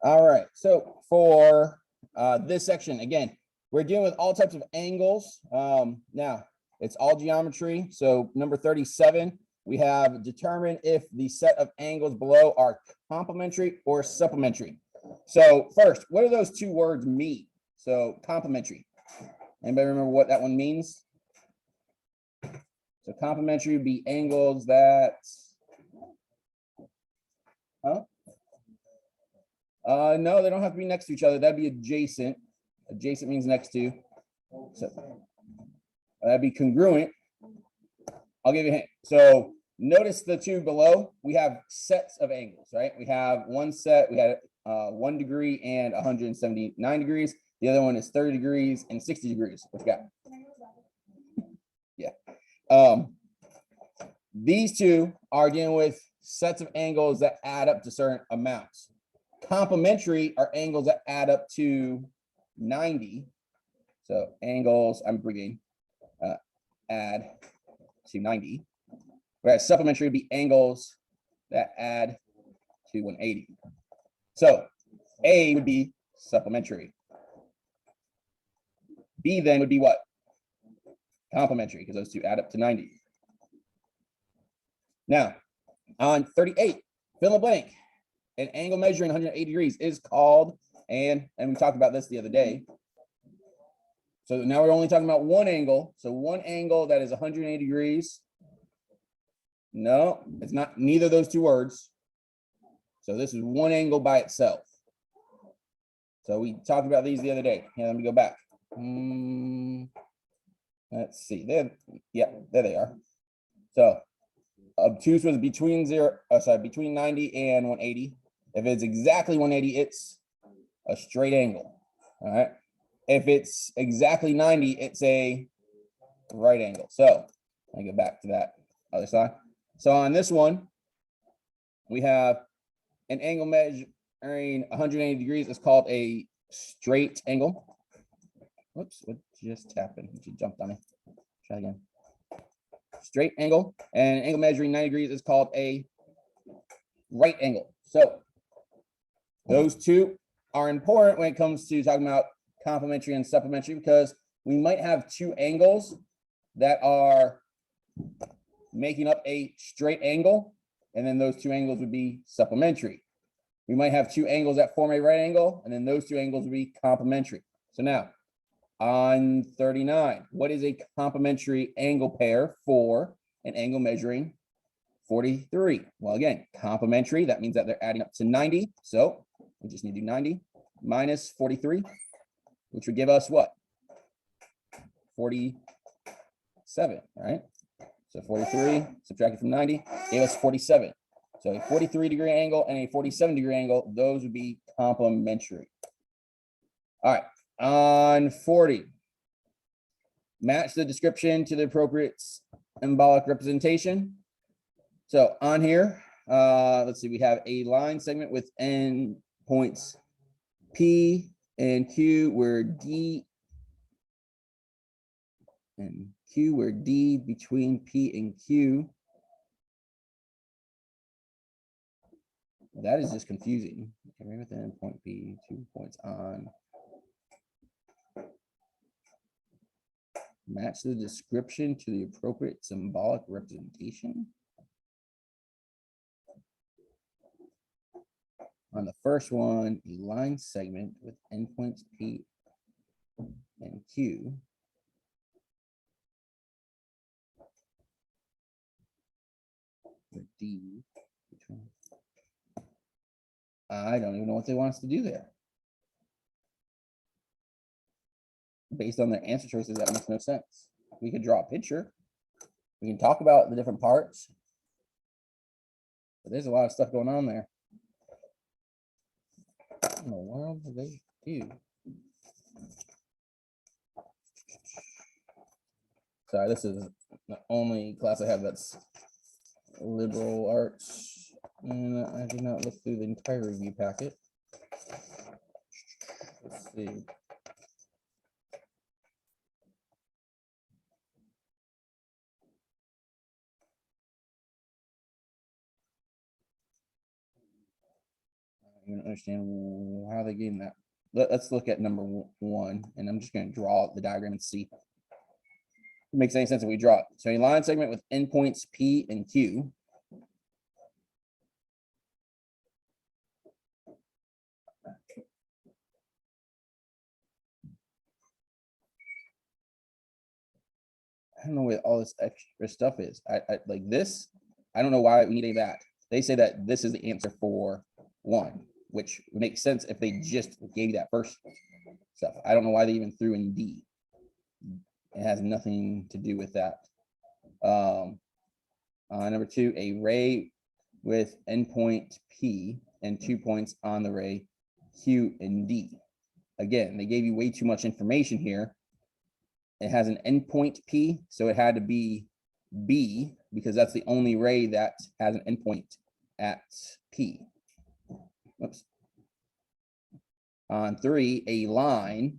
All right, so for this section, again, we're dealing with all types of angles. Now, it's all geometry. So number 37, we have determine if the set of angles below are complementary or supplementary. So first, what do those two words mean? So complementary. Anybody remember what that one means? So complementary would be angles that, no, they don't have to be next to each other. That'd be adjacent. Adjacent means next to. So that'd be congruent. I'll give you a hint. So notice the two below, we have sets of angles, right? We have one set, we had 1 degree and 179 degrees. The other one is 30 degrees and 60 degrees. What you got? Yeah. These two are dealing with sets of angles that add up to certain amounts. Complementary are angles that add up to 90. So angles, I'm bringing add to 90. Whereas supplementary would be angles that add to 180. So A would be supplementary. B then would be what? Complementary, because those two add up to 90. Now, on 38, fill in the blank. An angle measuring 180 degrees is called, and we talked about this the other day. So now we're only talking about one angle. So one angle that is 180 degrees. No, it's not neither of those two words. So this is one angle by itself. So we talked about these the other day. Yeah, let me go back. Let's see. There they are. So obtuse was between between 90 and 180. If it's exactly 180, it's a straight angle. All right. If it's exactly 90, it's a right angle. So let me go back to that other side. So on this one, we have an angle measuring 180 degrees. It's called a straight angle. Whoops, what just happened? She jumped on me. Try again. Straight angle, and an angle measuring 90 degrees is called a right angle. So those two are important when it comes to talking about complementary and supplementary, because we might have two angles that are making up a straight angle, and then those two angles would be supplementary. We might have two angles that form a right angle, and then those two angles would be complementary. So now on 39, what is a complementary angle pair for an angle measuring 43? Well, again, complementary, that means that they're adding up to 90. So we just need to do 90 minus 43, which would give us what? 47, right? So 43 subtracted from 90 gave us 47. So a 43-degree angle and a 47-degree angle, those would be complementary. All right, on 40, match the description to the appropriate symbolic representation. So on here, let's see, we have a line segment with endpoints P and Q, where D and Q, where D between P and Q. That is just confusing. Okay, with the endpoint P, 2 points on. Match the description to the appropriate symbolic representation. On the first one, a line segment with endpoints P and Q. With D between. I don't even know what they want us to do there. Based on their answer choices, that makes no sense. We could draw a picture. We can talk about the different parts. But there's a lot of stuff going on there. What in the world do they do? Sorry, this is the only class I have that's liberal arts. And I did not look through the entire review packet. Let's see. don't even understand how they gave that. Let's look at number 1, and I'm just going to draw the diagram and see if it makes any sense if we draw it. So a line segment with endpoints P and Q. I don't know what all this extra stuff is. I like this. I don't know why we need any of that. They say that this is the answer for 1, which makes sense if they just gave you that first stuff. I don't know why they even threw in D. It has nothing to do with that. Number 2, a ray with endpoint P and 2 points on the ray Q and D. Again, they gave you way too much information here. It has an endpoint P, so it had to be B because that's the only ray that has an endpoint at P. Oops. On 3, a line.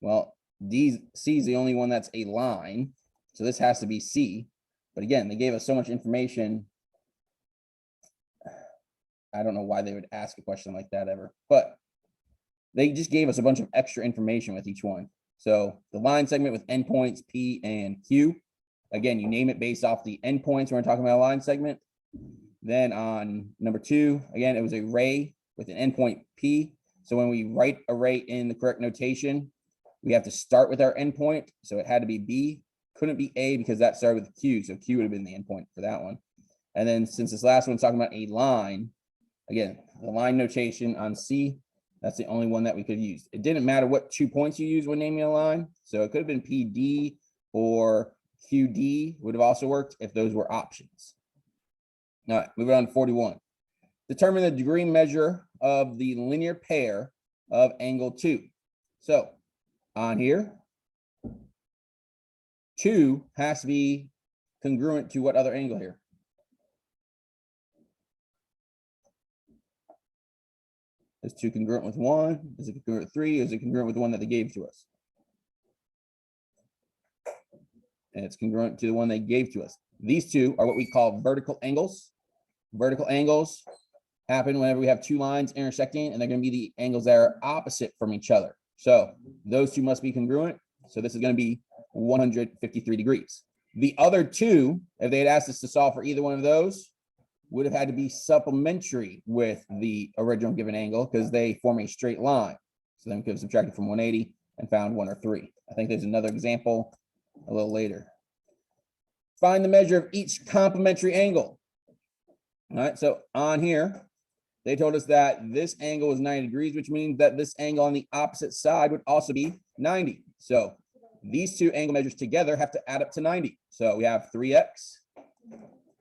Well, C is the only one that's a line, so this has to be C. But again, they gave us so much information. I don't know why they would ask a question like that ever, but they just gave us a bunch of extra information with each one. So the line segment with endpoints P and Q. Again, you name it based off the endpoints when we're talking about a line segment. Then on number 2, again, it was a ray with an endpoint P. So when we write a ray in the correct notation, we have to start with our endpoint. So it had to be B, couldn't be A because that started with Q. So Q would have been the endpoint for that one. And then since this last one's talking about a line, again, the line notation on C, that's the only one that we could use. It didn't matter what 2 points you use when naming a line. So it could have been PD or QD would have also worked if those were options. All right, moving on to 41. Determine the degree measure of the linear pair of angle 2. So on here, 2 has to be congruent to what other angle here? Is 2 congruent with 1? Is it congruent with 3? Is it congruent with the one that they gave to us? And it's congruent to the one they gave to us. These 2 are what we call vertical angles. Vertical angles happen whenever we have 2 lines intersecting, and they're going to be the angles that are opposite from each other. So those 2 must be congruent. So this is going to be 153 degrees. The other 2, if they had asked us to solve for either one of those, would have had to be supplementary with the original given angle because they form a straight line. So then we could have subtracted from 180 and found 1 or 3. I think there's another example a little later. Find the measure of each complementary angle. All right, so on here, they told us that this angle was 90 degrees, which means that this angle on the opposite side would also be 90. So these 2 angle measures together have to add up to 90. So we have 3x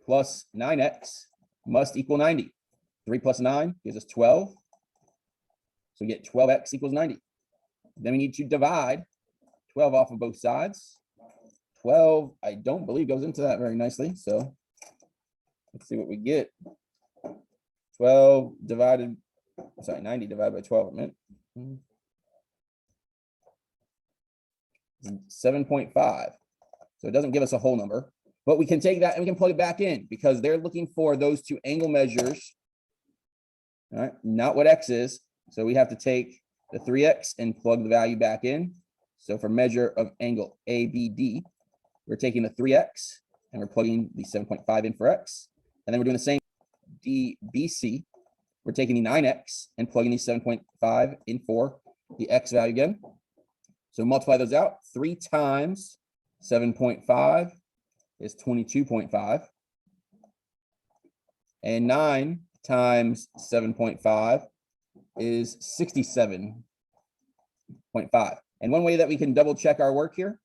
plus 9x must equal 90. 3 plus 9 gives us 12. So we get 12x equals 90. Then we need to divide 12 off of both sides. 12, I don't believe goes into that very nicely. So let's see what we get. 12 divided, sorry, 90 divided by 12, I meant. 7.5. So it doesn't give us a whole number, but we can take that and we can plug it back in because they're looking for those 2 angle measures, all right, not what x is. So we have to take the 3x and plug the value back in. So for measure of angle ABD, we're taking the 3x and we're plugging the 7.5 in for x. And then we're doing the same DBC. We're taking the 9x and plugging the 7.5 in for the x value again. So multiply those out. 3 times 7.5 is 22.5. And 9 times 7.5 is 67.5. And one way that we can double check our work here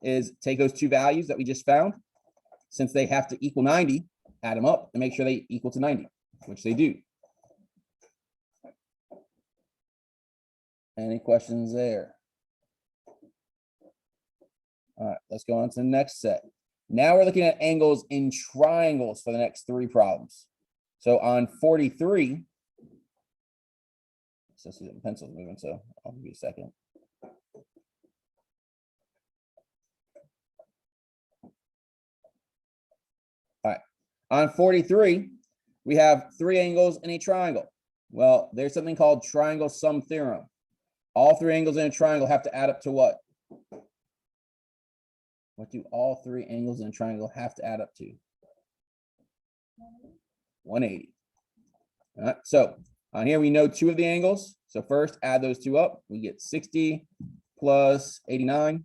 is take those 2 values that we just found. Since they have to equal 90, add them up and make sure they equal to 90, which they do. Any questions there? All right, let's go on to the next set. Now we're looking at angles in triangles for the next 3 problems. So on 43, so see the pencil's moving, so I'll give you a second. All right, on 43, we have 3 angles in a triangle. Well, there's something called triangle sum theorem. All three angles in a triangle have to add up to what? What do all three angles in a triangle have to add up to? 180. All right, so on here we know two of the angles. So first add those two up. We get 60 plus 89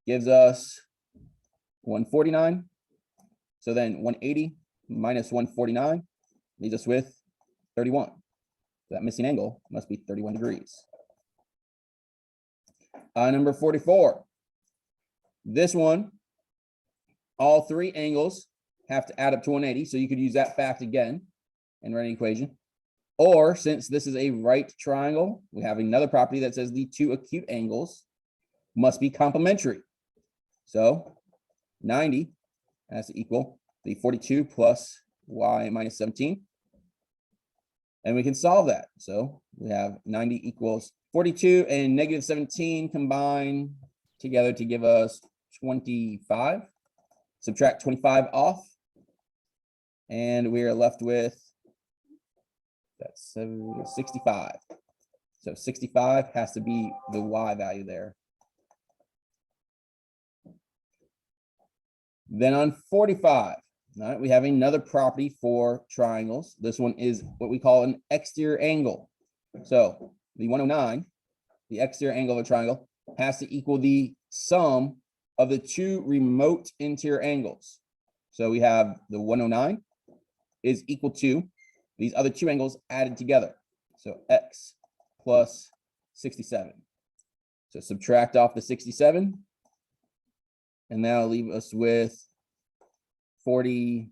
gives us 149. So then 180 minus 149 leaves us with 31. So that missing angle must be 31 degrees. Number 44. This one, all three angles have to add up to 180. So you could use that fact again and write an equation. Or since this is a right triangle, we have another property that says the two acute angles must be complementary. So 90 has to equal the 42 plus y minus 17. And we can solve that. So we have 90 equals 42 and negative 17 combine together to give us 25. Subtract 25 off. And we are left with, that's 65. So 65 has to be the y value there. Then on 45, all right, we have another property for triangles. This one is what we call an exterior angle. So the 109, the exterior angle of a triangle, has to equal the sum of the two remote interior angles. So we have the 109 is equal to these other two angles added together. So x plus 67. So subtract off the 67. And that'll leave us with 42.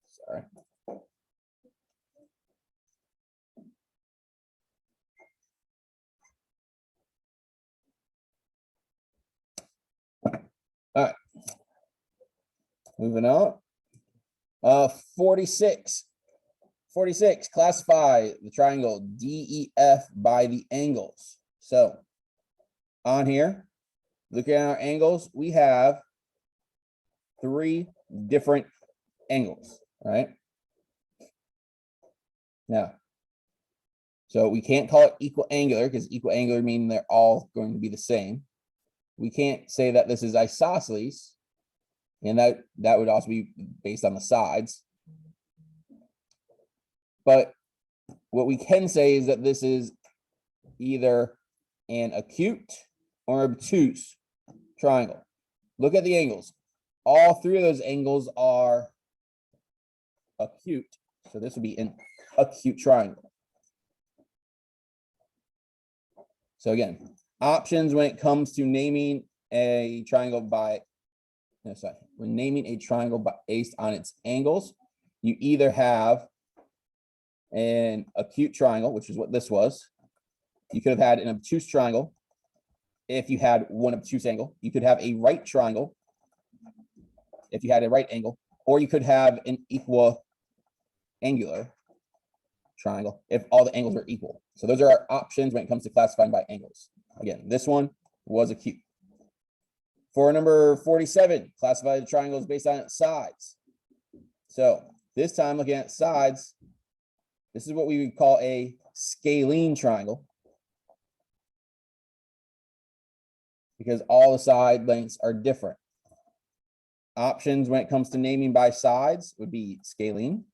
Sorry. All right. Moving on. 46. 46, classify the triangle DEF by the angles. So on here, looking at our angles, we have three different angles, right? Now, so we can't call it equal angular because equal angular means they're all going to be the same. We can't say that this is isosceles, and that would also be based on the sides. But what we can say is that this is either an acute or obtuse triangle. Look at the angles. All three of those angles are acute. So this would be an acute triangle. So again, options when it comes to naming a triangle by, no, sorry, when naming a triangle based on its angles, you either have an acute triangle, which is what this was. You could have had an obtuse triangle if you had one obtuse angle. You could have a right triangle if you had a right angle, or you could have an equal angular triangle if all the angles were equal. So those are our options when it comes to classifying by angles. Again, this one was acute. For number 47, classify the triangles based on its sides. So this time looking at sides, this is what we would call a scalene triangle, because all the side lengths are different. Options when it comes to naming by sides would be scalene,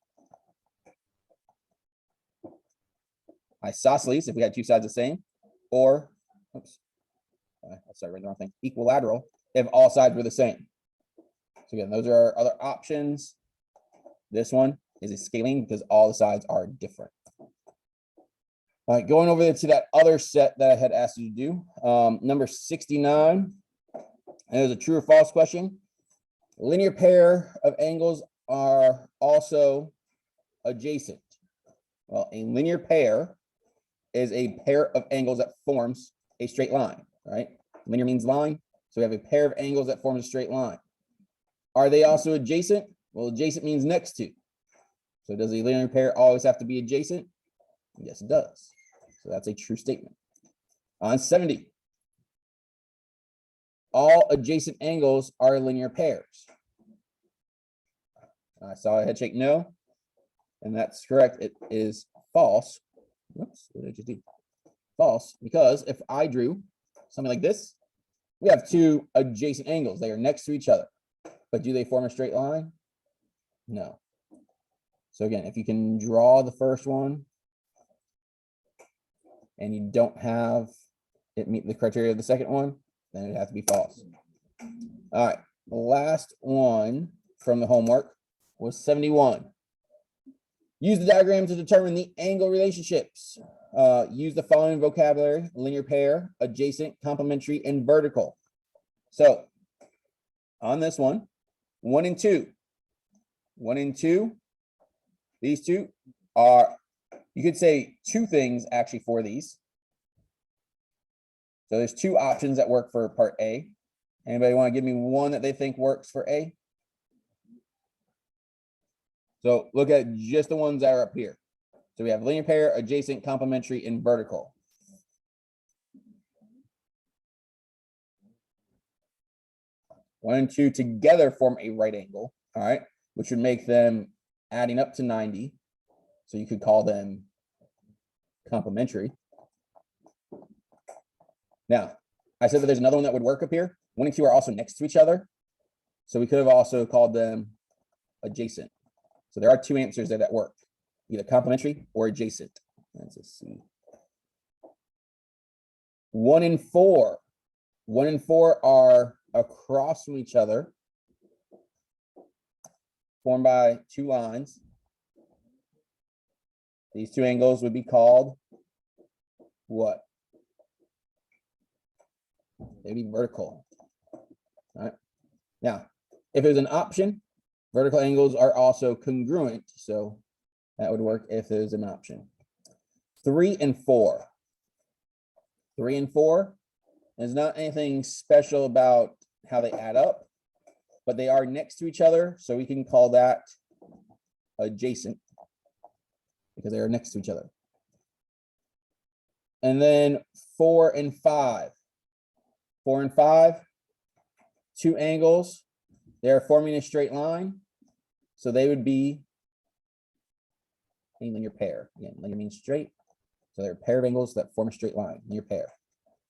isosceles if we had two sides the same, or oops, I started writing the wrong thing, equilateral if all sides were the same. So again, those are our other options. This one is a scalene because all the sides are different. All right, going over to that other set that I had asked you to do. Number 69, and it was a true or false question. Linear pair of angles are also adjacent. Well, a linear pair is a pair of angles that forms a straight line, right? Linear means line, so we have a pair of angles that form a straight line. Are they also adjacent? Well, adjacent means next to. So does a linear pair always have to be adjacent? Yes, it does. So that's a true statement. On 70, all adjacent angles are linear pairs. I saw a head shake no, and that's correct. It is false. Whoops, what did I just do? False, because if I drew something like this, we have two adjacent angles. They are next to each other. But do they form a straight line? No. So again, if you can draw the first one and you don't have it meet the criteria of the second one, then it has to be false. All right, the last one from the homework was 71. Use the diagram to determine the angle relationships. Use the following vocabulary: linear pair, adjacent, complementary, and vertical. So on this one, 1 and 2. 1 and 2, these two are, you could say two things actually for these. So there's two options that work for part A. Anybody want to give me one that they think works for A? So look at just the ones that are up here. So we have linear pair, adjacent, complementary, and vertical. One and two together form a right angle, all right, which would make them adding up to 90. So you could call them complementary. Now, I said that there's another one that would work up here. 1 and 2 are also next to each other. So we could have also called them adjacent. So there are two answers there that work, either complementary or adjacent. Let's just see. 1 and 4. 1 and 4 are across from each other, formed by two lines. These two angles would be called what? They'd be vertical. All right. Now, if there's an option, vertical angles are also congruent. So that would work if there's an option. 3 and 4. 3 and 4. There's not anything special about how they add up, but they are next to each other. So we can call that adjacent because they are next to each other. And then 4 and 5. 4 and 5, two angles. They're forming a straight line. So they would be a linear pair. Again, linear means straight. So they're a pair of angles that form a straight line, linear pair.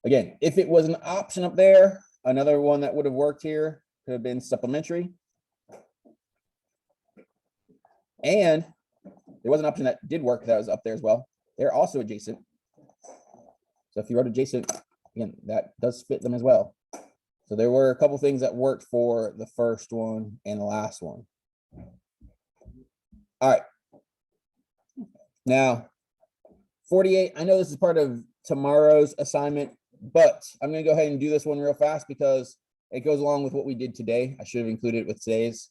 Again, if it was an option up there, another one that would have worked here could have been supplementary. And there was an option that did work that was up there as well. They're also adjacent. So if you wrote adjacent, again, that does fit them as well. So there were a couple things that worked for the first one and the last one. All right. Now, 48, I know this is part of tomorrow's assignment, but I'm going to go ahead and do this one real fast because it goes along with what we did today. I should have included it with today's.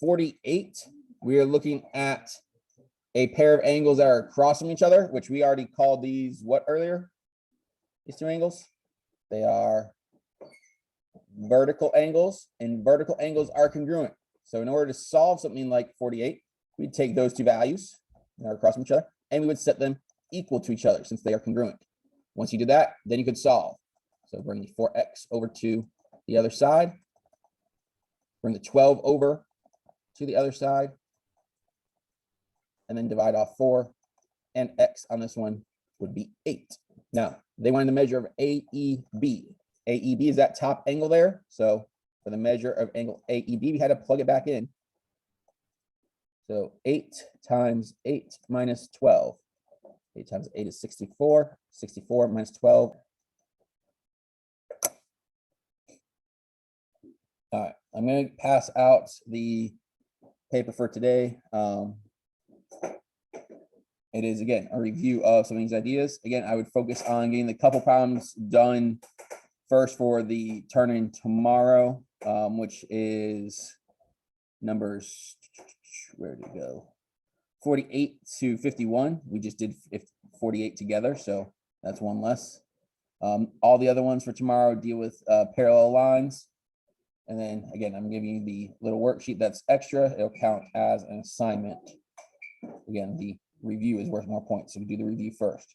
48, we are looking at a pair of angles that are across from each other, which we already called these what earlier? These two angles? They are vertical angles, and vertical angles are congruent. So in order to solve something like 48, we'd take those two values that are across from each other, and we would set them equal to each other since they are congruent. Once you did that, then you could solve. So bring the 4x over to the other side. Bring the 12 over to the other side. And then divide off 4. And x on this one would be 8. Now, they wanted the measure of AEB. AEB is that top angle there. So for the measure of angle AEB, we had to plug it back in. So 8 times 8 minus 12. 8 times 8 is 64. 64 minus 12. All right, I'm going to pass out the paper for today. It is, again, a review of some of these ideas. Again, I would focus on getting the couple problems done first for the turn-in tomorrow, which is numbers, where did it go? 48 to 51. We just did 48 together, so that's one less. All the other ones for tomorrow deal with parallel lines. And then, again, I'm giving you the little worksheet that's extra. It'll count as an assignment. Again, the review is worth more points, so we do the review first.